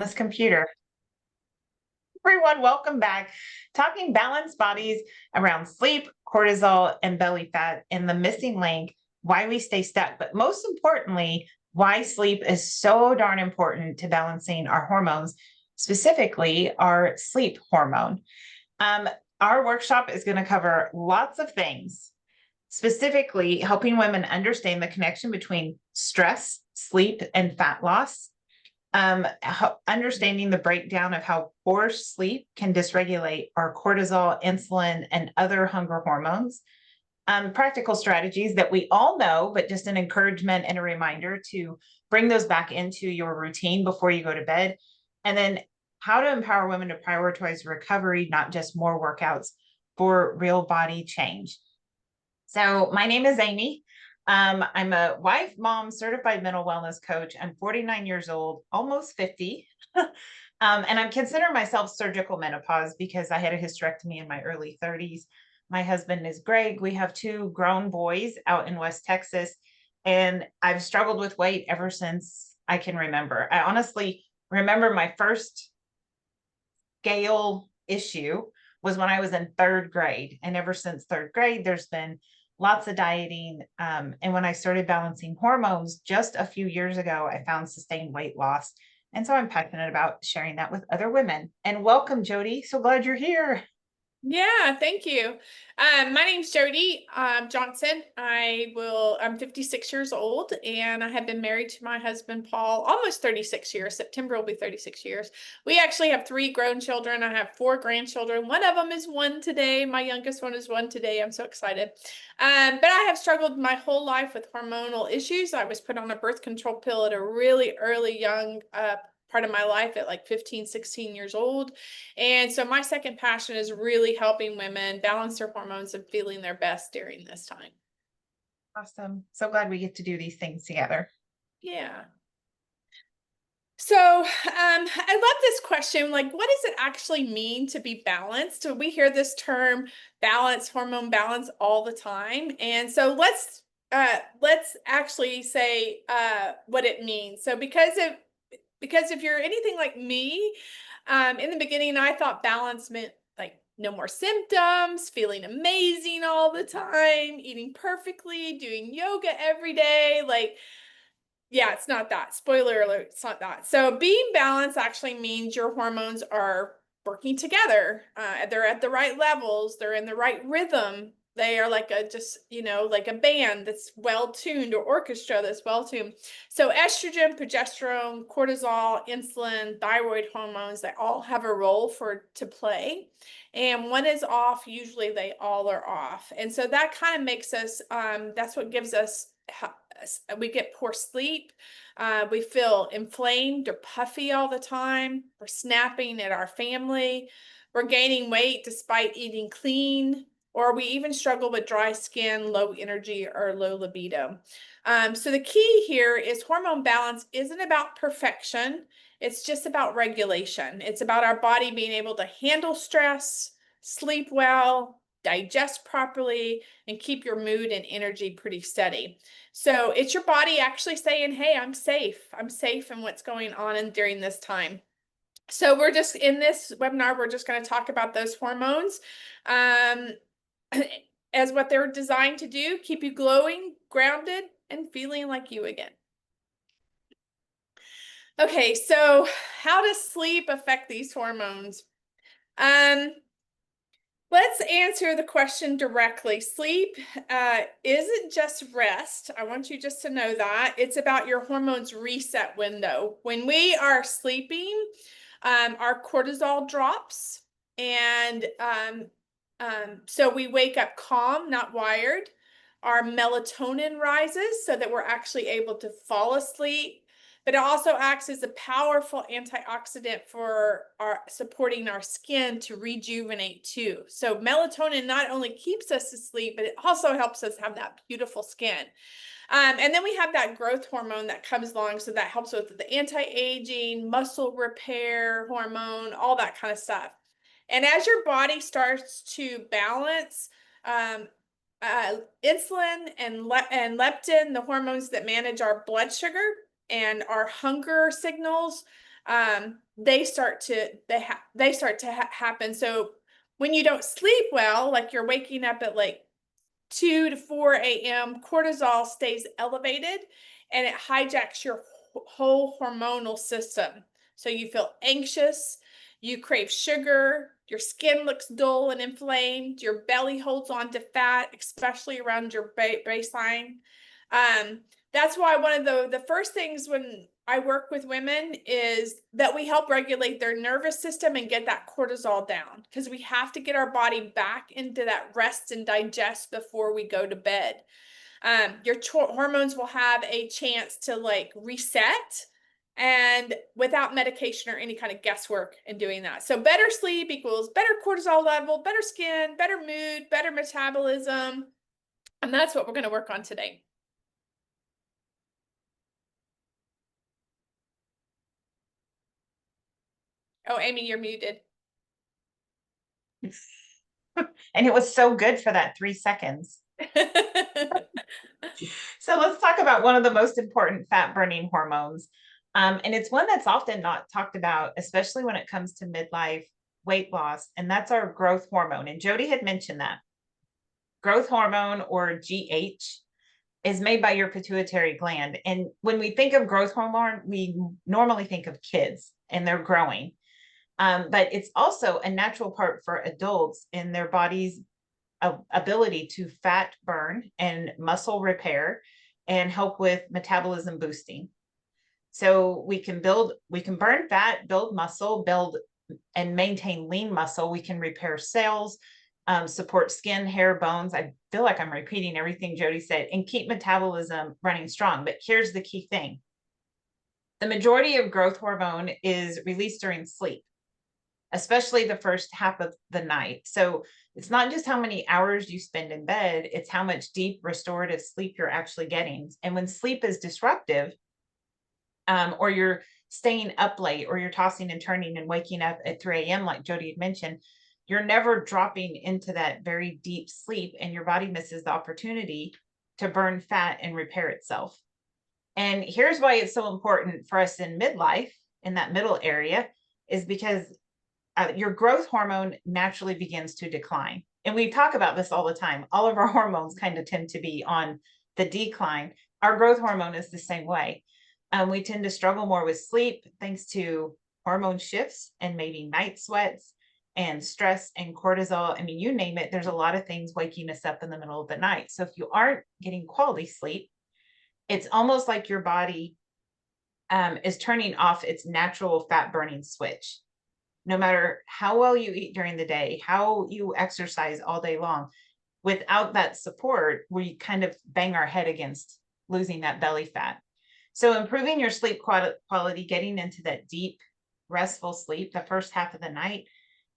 This computer. Everyone, welcome back. Talking balanced bodies around sleep, cortisol, and belly fat, and the missing link, why we stay stuck. But most importantly, why sleep is so darn important to balancing our hormones, specifically our sleep hormone. Um, our workshop is going to cover lots of things, specifically helping women understand the connection between stress, sleep, and fat loss, understanding the breakdown of how poor sleep can dysregulate our cortisol, insulin, and other hunger hormones. Practical strategies that we all know, but just an encouragement and a reminder to bring those back into your routine before you go to bed. And then how to empower women to prioritize recovery, not just more workouts, for real body change. So my name is Amy. I'm a wife, mom, certified mental wellness coach. I'm 49 years old, almost 50. And I'm considering myself surgical menopause because I had a hysterectomy in my early 30s. My husband is Greg. We have two grown boys out in West Texas, and I've struggled with weight ever since I can remember. I honestly remember my first scale issue was when I was in third grade. And ever since third grade, there's been lots of dieting. And when I started balancing hormones just a few years ago, I found sustained weight loss. And so I'm passionate about sharing that with other women. And welcome, Jody. So glad you're here. Yeah, thank you. My name's Jody Johnson. I'm 56 years old and I have been married to my husband, Paul, almost 36 years. September will be 36 years. We actually have three grown children. I have four grandchildren. One of them is one today. My youngest one is one today. I'm so excited. But I have struggled my whole life with hormonal issues. I was put on a birth control pill at a really early young part of my life at like 15, 16 years old. And so my second passion is really helping women balance their hormones and feeling their best during this time. Awesome. So glad we get to do these things together. Yeah. So I love this question. Like, what does it actually mean to be balanced? So we hear this term balance, hormone balance all the time. And so let's actually say what it means. So because if you're anything like me, in the beginning, I thought balance meant like no more symptoms, feeling amazing all the time, eating perfectly, doing yoga every day. Like, yeah, it's not that. Spoiler alert, it's not that. So being balanced actually means your hormones are working together. They're at the right levels. They're in the right rhythm. They are like like a band that's well tuned, or orchestra that's well tuned. So estrogen, progesterone, cortisol, insulin, thyroid hormones, they all have a role to play. And one is off, usually they all are off. And so that kind of makes us, that's what gives us, we get poor sleep. We feel inflamed or puffy all the time. We're snapping at our family. We're gaining weight despite eating clean, or we even struggle with dry skin, low energy, or low libido. So the key here is hormone balance isn't about perfection. It's just about regulation. It's about our body being able to handle stress, sleep well, digest properly, and keep your mood and energy pretty steady. So it's your body actually saying, hey, I'm safe. I'm safe in what's going on during this time. So we're just in this webinar, we're just going to talk about those hormones as what they're designed to do, keep you glowing, grounded, and feeling like you again. Okay, so how does sleep affect these hormones? Let's answer the question directly. Sleep isn't just rest. I want you just to know that. It's about your hormones reset window. When we are sleeping, our cortisol drops, and so we wake up calm, not wired. Our melatonin rises so that we're actually able to fall asleep, but it also acts as a powerful antioxidant for supporting our skin to rejuvenate too. So melatonin not only keeps us asleep, but it also helps us have that beautiful skin. And then we have that growth hormone that comes along. So that helps with the anti-aging, muscle repair hormone, all that kind of stuff. And as your body starts to balance, insulin and leptin, the hormones that manage our blood sugar and our hunger signals, they start to happen. So when you don't sleep well, like you're waking up at like 2 to 4 a.m., cortisol stays elevated and it hijacks your whole hormonal system. So you feel anxious, you crave sugar, your skin looks dull and inflamed, your belly holds on to fat, especially around your baseline. Um, that's why one of the first things when I work with women is that we help regulate their nervous system and get that cortisol down, because we have to get our body back into that rest and digest before we go to bed. Your hormones will have a chance to like reset, and without medication or any kind of guesswork in doing that. So better sleep equals better cortisol level, better skin, better mood, better metabolism. And that's what we're going to work on today. Oh, Amy, you're muted. And it was so good for that 3 seconds. So let's talk about one of the most important fat burning hormones. And it's one that's often not talked about, especially when it comes to midlife weight loss, and that's our growth hormone. And Jody had mentioned that. Growth hormone, or GH, is made by your pituitary gland. And when we think of growth hormone, we normally think of kids and they're growing. But it's also a natural part for adults in their body's ability to fat burn and muscle repair and help with metabolism boosting. So we can burn fat, build muscle, build and maintain lean muscle. We can repair cells, support skin, hair, bones. I feel like I'm repeating everything Jody said, and keep metabolism running strong. But here's the key thing. The majority of growth hormone is released during sleep, especially the first half of the night. So it's not just how many hours you spend in bed, it's how much deep restorative sleep you're actually getting. And when sleep is disruptive, or you're staying up late, or you're tossing and turning and waking up at 3 a.m., like Jody had mentioned, you're never dropping into that very deep sleep, and your body misses the opportunity to burn fat and repair itself. And here's why it's so important for us in midlife, in that middle area, is because your growth hormone naturally begins to decline. And we talk about this all the time. All of our hormones kind of tend to be on the decline. Our growth hormone is the same way. We tend to struggle more with sleep thanks to hormone shifts and maybe night sweats and stress and cortisol. I mean, you name it, there's a lot of things waking us up in the middle of the night. So if you aren't getting quality sleep, it's almost like your body is turning off its natural fat burning switch. No matter how well you eat during the day, how you exercise all day long, without that support, we kind of bang our head against losing that belly fat. So improving your sleep quality, getting into that deep, restful sleep the first half of the night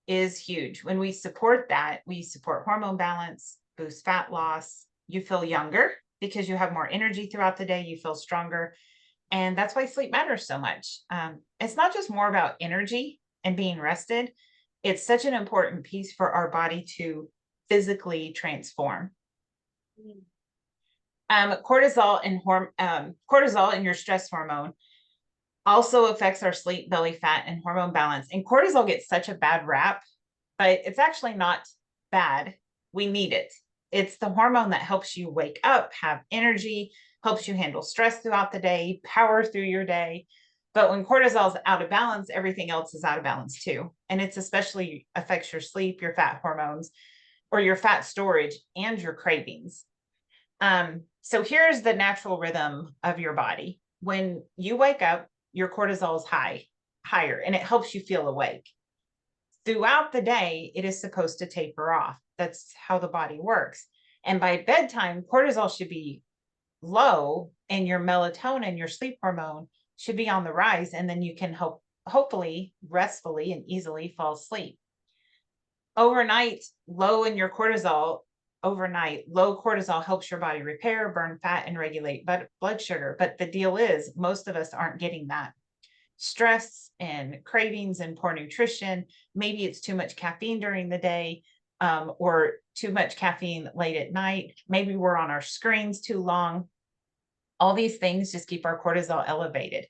is huge. When we support that, we support hormone balance, boost fat loss. You feel younger because you have more energy throughout the day. You feel stronger. And that's why sleep matters so much. It's not just more about energy and being rested. It's such an important piece for our body to physically transform. Cortisol and your stress hormone also affects our sleep, belly fat, and hormone balance. And cortisol gets such a bad rap, but it's actually not bad. We need it. It's the hormone that helps you wake up, have energy, helps you handle stress throughout the day, power through your day. But when cortisol is out of balance, everything else is out of balance too. And it's especially affects your sleep, your fat hormones, or your fat storage, and your cravings. So here's the natural rhythm of your body. When you wake up, your cortisol is higher, and it helps you feel awake. Throughout the day, it is supposed to taper off. That's how the body works. And by bedtime, cortisol should be low, and your melatonin, your sleep hormone, should be on the rise, and then you can hopefully restfully and easily fall asleep. Overnight, low cortisol helps your body repair, burn fat, and regulate blood sugar. But the deal is, most of us aren't getting that. Stress and cravings and poor nutrition, maybe it's too much caffeine during the day, or too much caffeine late at night. Maybe we're on our screens too long. All these things just keep our cortisol elevated.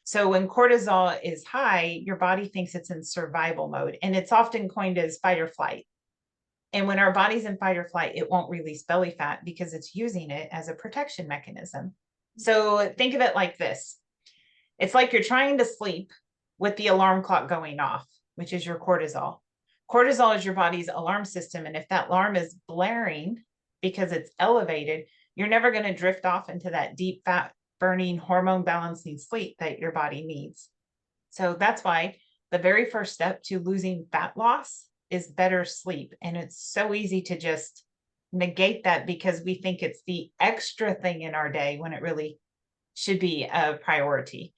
So when cortisol is high, your body thinks it's in survival mode, and it's often coined as fight or flight. And when our body's in fight or flight, it won't release belly fat because it's using it as a protection mechanism. So think of it like this. It's like you're trying to sleep with the alarm clock going off, which is your cortisol. Cortisol is your body's alarm system. And if that alarm is blaring because it's elevated, you're never going to drift off into that deep fat burning hormone balancing sleep that your body needs. So that's why the very first step to losing fat loss is better sleep. And it's so easy to just negate that because we think it's the extra thing in our day when it really should be a priority.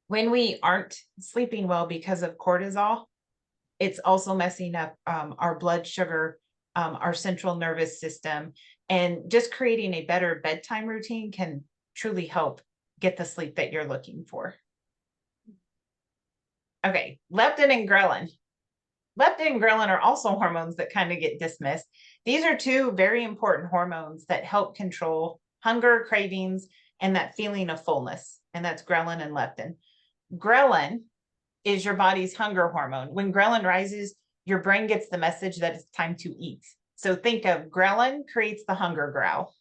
When we aren't sleeping well because of cortisol, it's also messing up our blood sugar, our central nervous system, and just creating a better bedtime routine can truly help get the sleep that you're looking for. Okay, leptin and ghrelin. Leptin and ghrelin are also hormones that kind of get dismissed. These are two very important hormones that help control hunger, cravings, and that feeling of fullness. And that's ghrelin and leptin. Ghrelin is your body's hunger hormone. When ghrelin rises, your brain gets the message that it's time to eat. So think of ghrelin creates the hunger growl.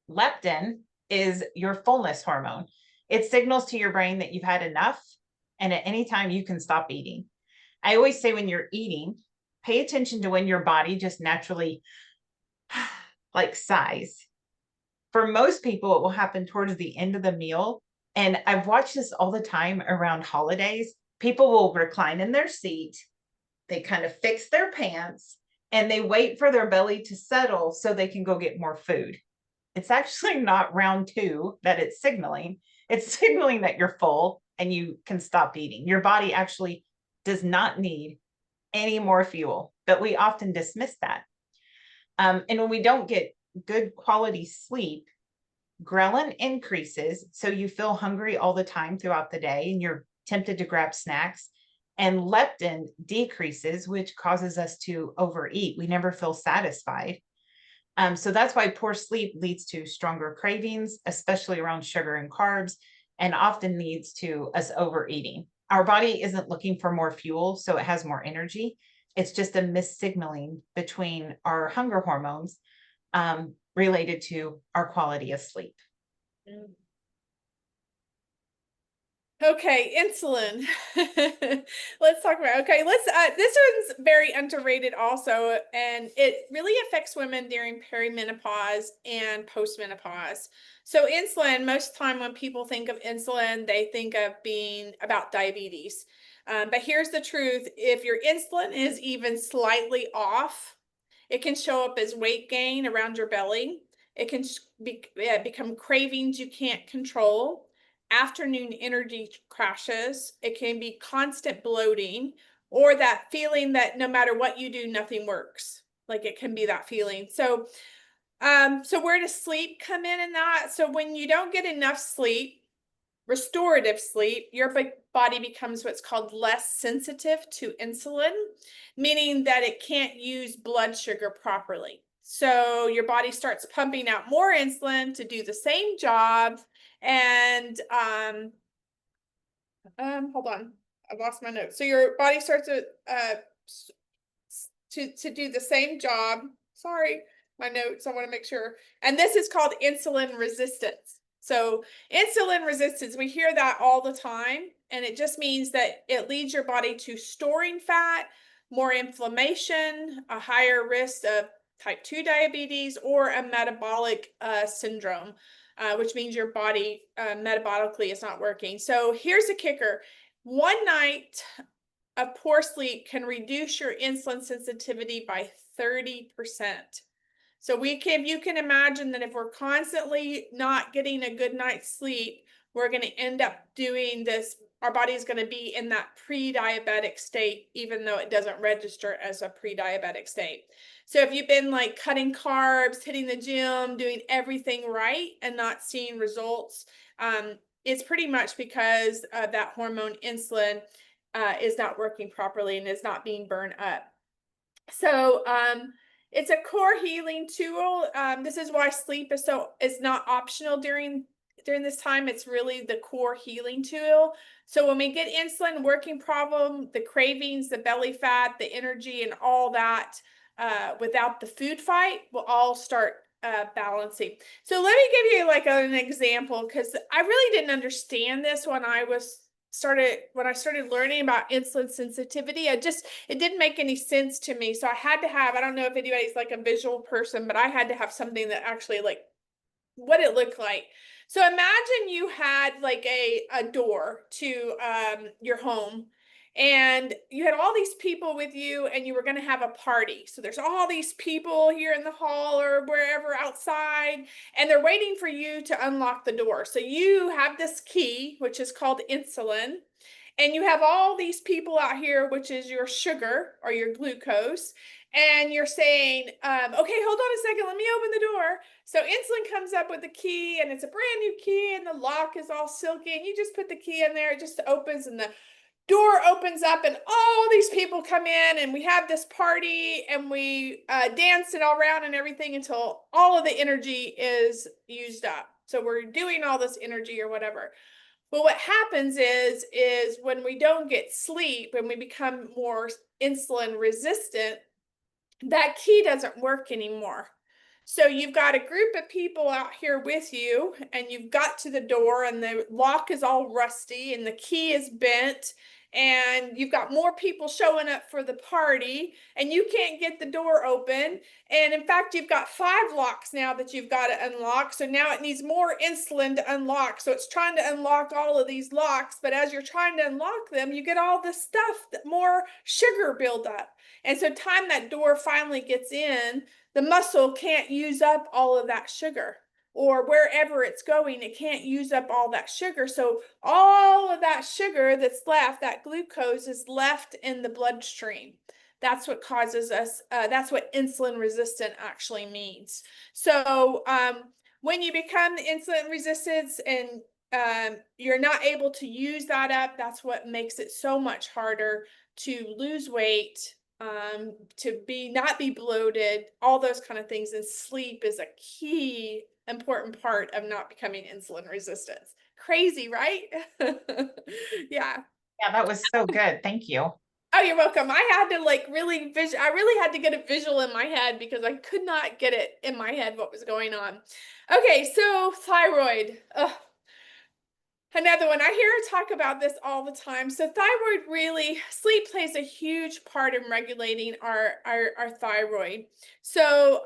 Leptin is your fullness hormone. It signals to your brain that you've had enough, and at any time you can stop eating. I always say when you're eating, pay attention to when your body just naturally like sighs. For most people, it will happen towards the end of the meal. And I've watched this all the time around holidays. People will recline in their seat, they kind of fix their pants, and they wait for their belly to settle so they can go get more food. It's actually not round two that it's signaling. It's signaling that you're full and you can stop eating. Your body actually does not need any more fuel, but we often dismiss that. And when we don't get good quality sleep, ghrelin increases. So you feel hungry all the time throughout the day and you're tempted to grab snacks. And leptin decreases, which causes us to overeat. We never feel satisfied. So that's why poor sleep leads to stronger cravings, especially around sugar and carbs, and often leads to us overeating. Our body isn't looking for more fuel, so it has more energy. It's just a missignaling between our hunger hormones related to our quality of sleep. Okay, insulin. Let's talk about, okay, this one's very underrated also, and it really affects women during perimenopause and postmenopause. So insulin, most time when people think of insulin, they think of being about diabetes. But here's the truth. If your insulin is even slightly off, it can show up as weight gain around your belly. It can become cravings you can't control, afternoon energy crashes. It can be constant bloating, or that feeling that no matter what you do, nothing works. Like it can be that feeling. So where does sleep come in that? So when you don't get enough sleep, restorative sleep, your body becomes what's called less sensitive to insulin, meaning that it can't use blood sugar properly. So your body starts pumping out more insulin to do the same job. And hold on, I've lost my notes. So your body starts to do the same job. Sorry, my notes, I want to make sure. And this is called insulin resistance. So insulin resistance, we hear that all the time, and it just means that it leads your body to storing fat, more inflammation, a higher risk of type 2 diabetes, or a metabolic syndrome, which means your body metabolically is not working. So here's the kicker. One night of poor sleep can reduce your insulin sensitivity by 30%. So you can imagine that if we're constantly not getting a good night's sleep, we're going to end up doing this. Our body is going to be in that pre-diabetic state, even though it doesn't register as a pre-diabetic state. So if you've been like cutting carbs, hitting the gym, doing everything right and not seeing results, it's pretty much because that hormone insulin is not working properly and is not being burned up. So it's a core healing tool. This is why sleep is not optional during during this time, it's really the core healing tool. So when we get insulin, working problem, the cravings, the belly fat, the energy, and all that, without the food fight, will all start balancing. So let me give you like an example, because I really didn't understand this when I started learning about insulin sensitivity. It didn't make any sense to me. So I had to have, I don't know if anybody's like a visual person, but I had to have something that actually like what it looked like. So imagine you had like a door to your home, and you had all these people with you, and you were going to have a party. So there's all these people here in the hall or wherever outside, and they're waiting for you to unlock the door. So you have this key, which is called insulin, and you have all these people out here, which is your sugar or your glucose, and you're saying, okay, hold on a second, let me open the door. So insulin comes up with the key, and it's a brand new key, and the lock is all silky, and you just put the key in there, it just opens, and the door opens up, and all these people come in, and we have this party, and we dance it all around and everything until all of the energy is used up. So we're doing all this energy or whatever. Well, what happens is when we don't get sleep and we become more insulin resistant, that key doesn't work anymore. So you've got a group of people out here with you, and you've got to the door, and the lock is all rusty, and the key is bent, and you've got more people showing up for the party, and you can't get the door open. And in fact, you've got 5 locks now that you've got to unlock. So now it needs more insulin to unlock. So it's trying to unlock all of these locks, but as you're trying to unlock them, you get all this stuff, that more sugar buildup. And so time that door finally gets in, the muscle can't use up all of that sugar, or wherever it's going, it can't use up all that sugar. So all of that sugar that's left, that glucose, is left in the bloodstream. That's what causes us, that's what insulin resistant actually means. So when you become insulin resistant and you're not able to use that up, that's what makes it so much harder to lose weight, to not be bloated, all those kind of things. And sleep is a key important part of not becoming insulin resistant. Crazy, right? Yeah. Yeah, that was so good. Thank you. Oh, you're welcome. I had to like really I really had to get a visual in my head, because I could not get it in my head what was going on. Okay, so thyroid. Ugh. Another one. I hear her talk about this all the time. So thyroid, really, sleep plays a huge part in regulating our thyroid. So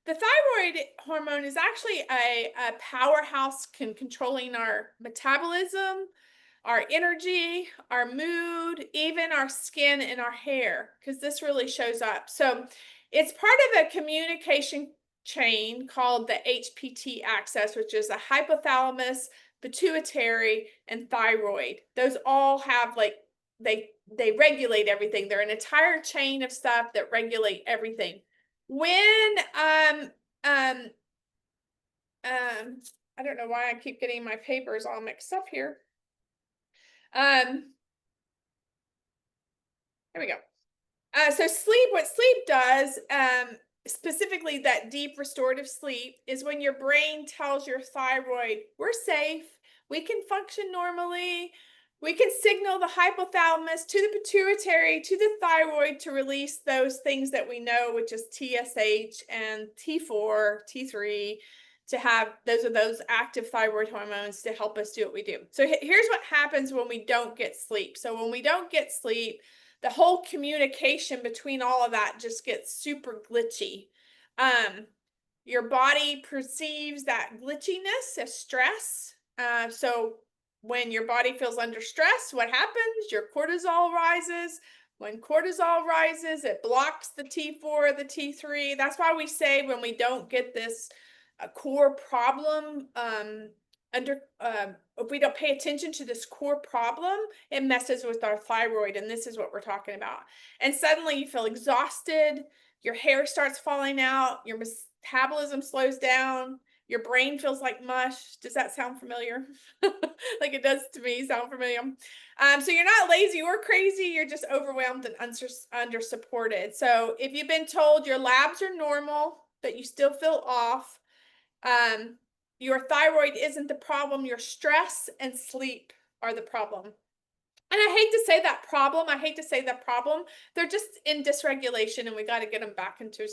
the thyroid hormone is actually a powerhouse controlling our metabolism, our energy, our mood, even our skin and our hair, because this really shows up. So it's part of a communication chain called the HPT axis, which is a hypothalamus, pituitary, and thyroid. Those all have like, they regulate everything. They're an entire chain of stuff that regulate everything. When I don't know why I keep getting my papers all mixed up here. There we go. So sleep, what sleep does, specifically that deep restorative sleep, is when your brain tells your thyroid, we're safe, we can function normally, we can signal the hypothalamus to the pituitary, to the thyroid, to release those things that we know, which is TSH and T4, T3, to have those active thyroid hormones to help us do what we do. So here's what happens when we don't get sleep. So when we don't get sleep, the whole communication between all of that just gets super glitchy. Your body perceives that glitchiness as stress. So when your body feels under stress, what happens? Your cortisol rises. When cortisol rises, it blocks the T4 or the T3. That's why we say when we don't get this core problem if we don't pay attention to this core problem, it messes with our thyroid, and this is what we're talking about. And suddenly you feel exhausted, your hair starts falling out, your metabolism slows down, your brain feels like mush. Does that sound familiar? Like it does to me, sound familiar? So you're not lazy or crazy, you're just overwhelmed and under supported. So if you've been told your labs are normal, but you still feel off, your thyroid isn't the problem, your stress and sleep are the problem. And I hate to say that problem. I hate to say that problem. They're just in dysregulation, and we got to get them back into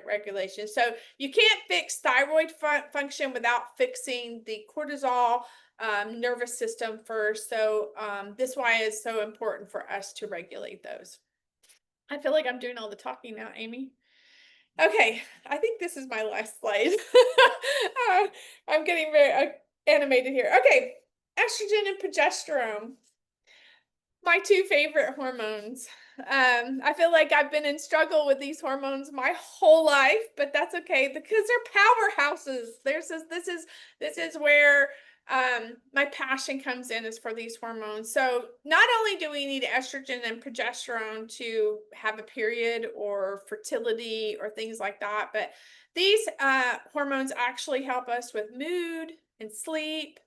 regulation. So you can't fix thyroid function without fixing the cortisol nervous system first. So this why it's so important for us to regulate those. I feel like I'm doing all the talking now, Amy. Okay, I think this is my last slide. I'm getting very animated here. Okay, estrogen and progesterone, my two favorite hormones. I feel like I've been in struggle with these hormones my whole life, but that's okay because they're powerhouses. This is where my passion comes in, is for these hormones. So not only do we need estrogen and progesterone to have a period or fertility or things like that, but these hormones actually help us with mood and sleep,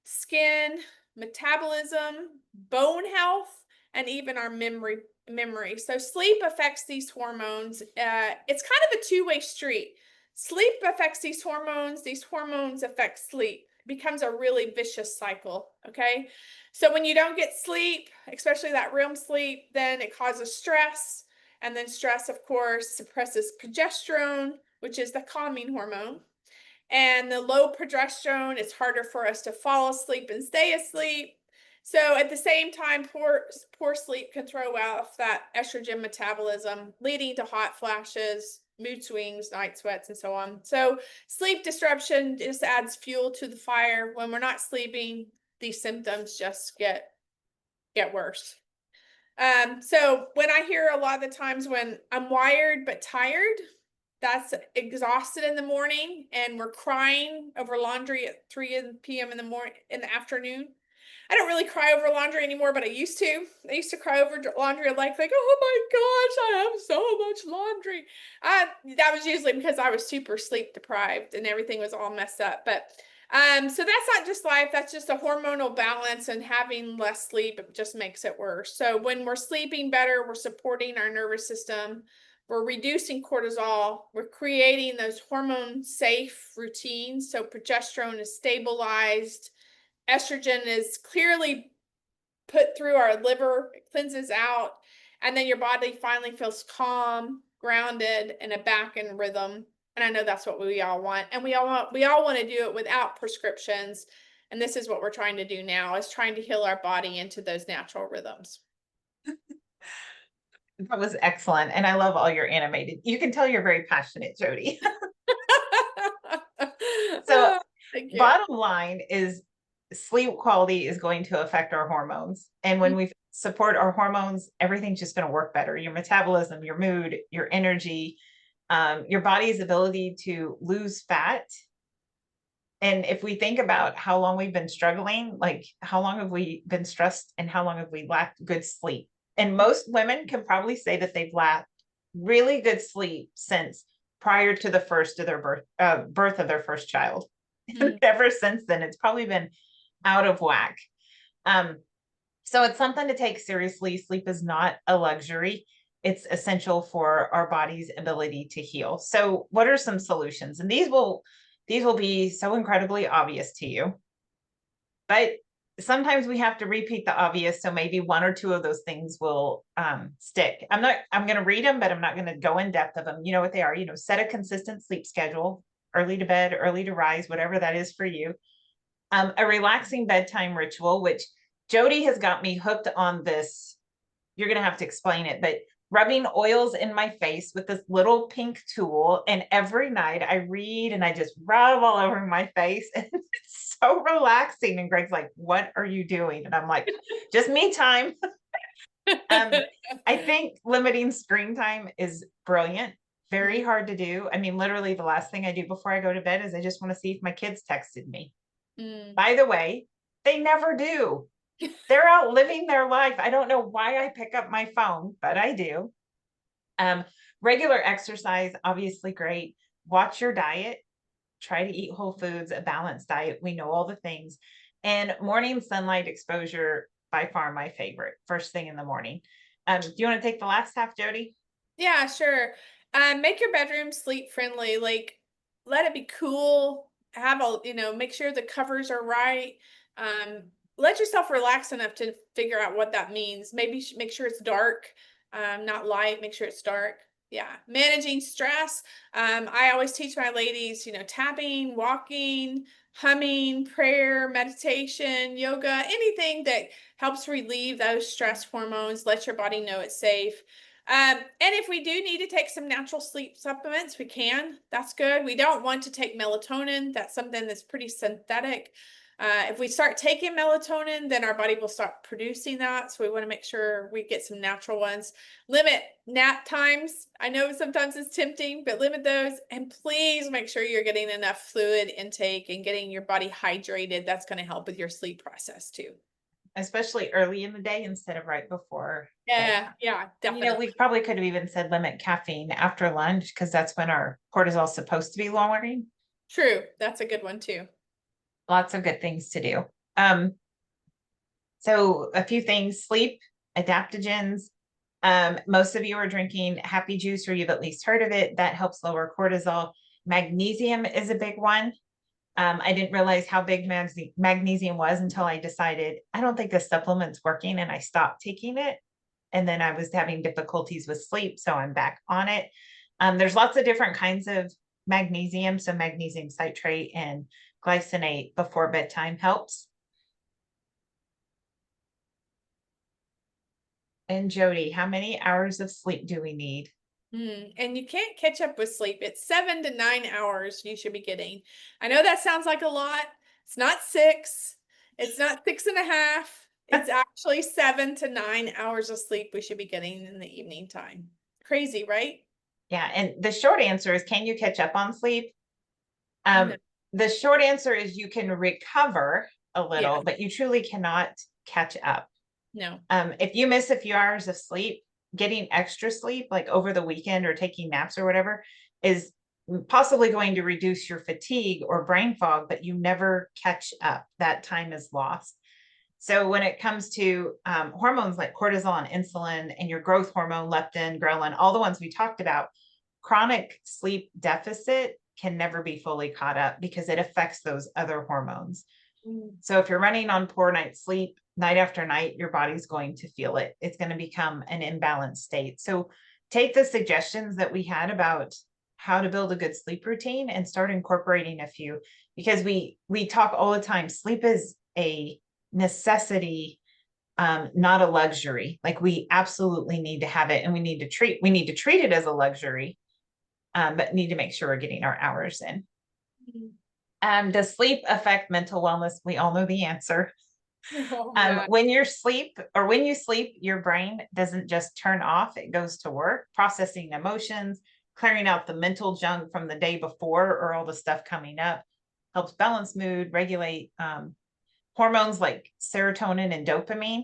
skin, metabolism, bone health, and even our memory. So sleep affects these hormones. It's kind of a two-way street. Sleep affects these hormones affect sleep. It becomes a really vicious cycle. Okay. So when you don't get sleep, especially that REM sleep, then it causes stress. And then stress, of course, suppresses progesterone, which is the calming hormone. And the low progesterone, it's harder for us to fall asleep and stay asleep. So at the same time, poor sleep can throw off that estrogen metabolism, leading to hot flashes, mood swings, night sweats, and so on. So sleep disruption just adds fuel to the fire. When we're not sleeping, these symptoms just get worse. So when I hear a lot of the times when I'm wired but tired, that's exhausted in the morning, and we're crying over laundry at 3 p.m. in the afternoon. I don't really cry over laundry anymore, but I used to. I used to cry over laundry like, oh my gosh, I have so much laundry. That was usually because I was super sleep deprived and everything was all messed up. But so that's not just life, that's just a hormonal balance, and having less sleep, it just makes it worse. So when we're sleeping better, we're supporting our nervous system, we're reducing cortisol, we're creating those hormone safe routines. So progesterone is stabilized, estrogen is clearly put through our liver, it cleanses out, and then your body finally feels calm, grounded, and back in rhythm. And I know that's what we all want. And we all want to do it without prescriptions. And this is what we're trying to do now, is trying to heal our body into those natural rhythms. That was excellent. And I love all your animated. You can tell you're very passionate, Jody. So Thank you. bottom line is sleep quality is going to affect our hormones. And when we support our hormones, everything's just going to work better. Your metabolism, your mood, your energy, your body's ability to lose fat. And if we think about how long we've been struggling, like how long have we been stressed and how long have we lacked good sleep? And most women can probably say that they've lacked really good sleep since prior to the first of their birth of their first child. Ever since then, it's probably been out of whack. So it's something to take seriously. Sleep is not a luxury. It's essential for our body's ability to heal. So what are some solutions? And these will be so incredibly obvious to you, but sometimes we have to repeat the obvious. So maybe one or two of those things will stick. I'm going to read them, but I'm not going to go in depth of them. You know what they are. Set a consistent sleep schedule, early to bed, early to rise, whatever that is for you. A relaxing bedtime ritual, which Jody has got me hooked on this. You're going to have to explain it, but rubbing oils in my face with this little pink tool. And every night I read and I just rub all over my face. And it's so relaxing. And Greg's like, what are you doing? And I'm like, just me time. I think limiting screen time is brilliant. Very hard to do. I mean, literally the last thing I do before I go to bed is I just want to see if my kids texted me. By the way, they never do. They're out living their life. I don't know why I pick up my phone, but I do. Regular exercise, obviously great. Watch your diet. Try to eat whole foods, a balanced diet. We know all the things. And morning sunlight exposure, by far my favorite, first thing in the morning. Do you want to take the last half, Jody? Yeah, sure. Make your bedroom sleep friendly. Like, let it be cool. have a, make sure the covers are right. Let yourself relax enough to figure out what that means. Maybe make sure it's dark, not light, make sure it's dark. Yeah. Managing stress. I always teach my ladies, tapping, walking, humming, prayer, meditation, yoga, anything that helps relieve those stress hormones, let your body know it's safe. And if we do need to take some natural sleep supplements, we can. That's good. We don't want to take melatonin. That's something that's pretty synthetic. If we start taking melatonin, then our body will start producing that. So we want to make sure we get some natural ones. Limit nap times. I know sometimes it's tempting, but limit those. And please make sure you're getting enough fluid intake and getting your body hydrated. That's going to help with your sleep process too. Especially early in the day instead of right before. Yeah, yeah, definitely. We probably could have even said limit caffeine after lunch because that's when our cortisol is supposed to be lowering. True. That's a good one too. Lots of good things to do. So a few things: sleep, adaptogens. Most of you are drinking happy juice, or you've at least heard of it. That helps lower cortisol. Magnesium is a big one. I didn't realize how big magnesium was until I decided I don't think this supplement's working, and I stopped taking it. And then I was having difficulties with sleep, so I'm back on it. There's lots of different kinds of magnesium. So magnesium citrate and glycinate before bedtime helps. And Jody, how many hours of sleep do we need? And you can't catch up with sleep. It's 7 to 9 hours you should be getting. I know that sounds like a lot. It's not 6. It's not 6.5. It's actually 7 to 9 hours of sleep we should be getting in the evening time. Crazy, right? Yeah. And the short answer is, can you catch up on sleep? No. The short answer is you can recover a little, Yeah. but you truly cannot catch up. No. If you miss a few hours of sleep, getting extra sleep, like over the weekend or taking naps or whatever, is possibly going to reduce your fatigue or brain fog, but you never catch up. That time is lost. So when it comes to hormones like cortisol and insulin and your growth hormone, leptin, ghrelin, all the ones we talked about, chronic sleep deficit can never be fully caught up because it affects those other hormones. So if you're running on poor night's sleep night after night, your body's going to feel it. It's going to become an imbalanced state. So take the suggestions that we had about how to build a good sleep routine and start incorporating a few, because we talk all the time. Sleep is a necessity, not a luxury. Like, we absolutely need to have it, and we need to treat it as a luxury, but need to make sure we're getting our hours in. Does sleep affect mental wellness? We all know the answer. Oh, yeah. When you sleep, your brain doesn't just turn off, it goes to work, processing emotions, clearing out the mental junk from the day before or all the stuff coming up, helps balance mood, regulate hormones like serotonin and dopamine.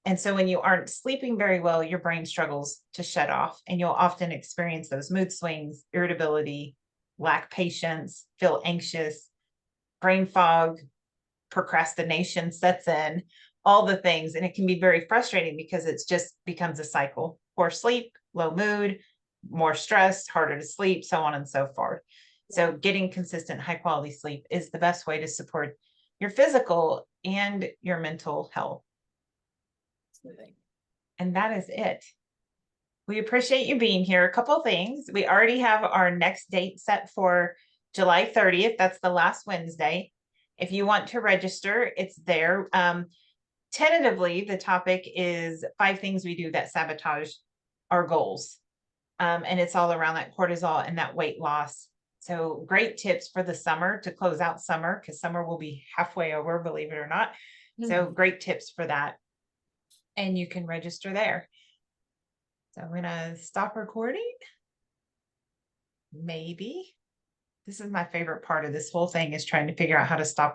And so when you aren't sleeping very well, your brain struggles to shut off, and you'll often experience those mood swings, irritability, lack patience, feel anxious, brain fog, procrastination sets in, all the things. And it can be very frustrating because it's just becomes a cycle: poor sleep, low mood, more stress, harder to sleep, so on and so forth. So getting consistent high quality sleep is the best way to support your physical and your mental health. And that is it. We appreciate you being here. A couple things: we already have our next date set for July 30th. That's the last Wednesday. If you want to register, it's there. Tentatively, the topic is 5 things we do that sabotage our goals. And it's all around that cortisol and that weight loss. So great tips for the summer, to close out summer, because summer will be halfway over, believe it or not. So great tips for that. And you can register there. So I'm going to stop recording. Maybe. This is my favorite part of this whole thing, is trying to figure out how to stop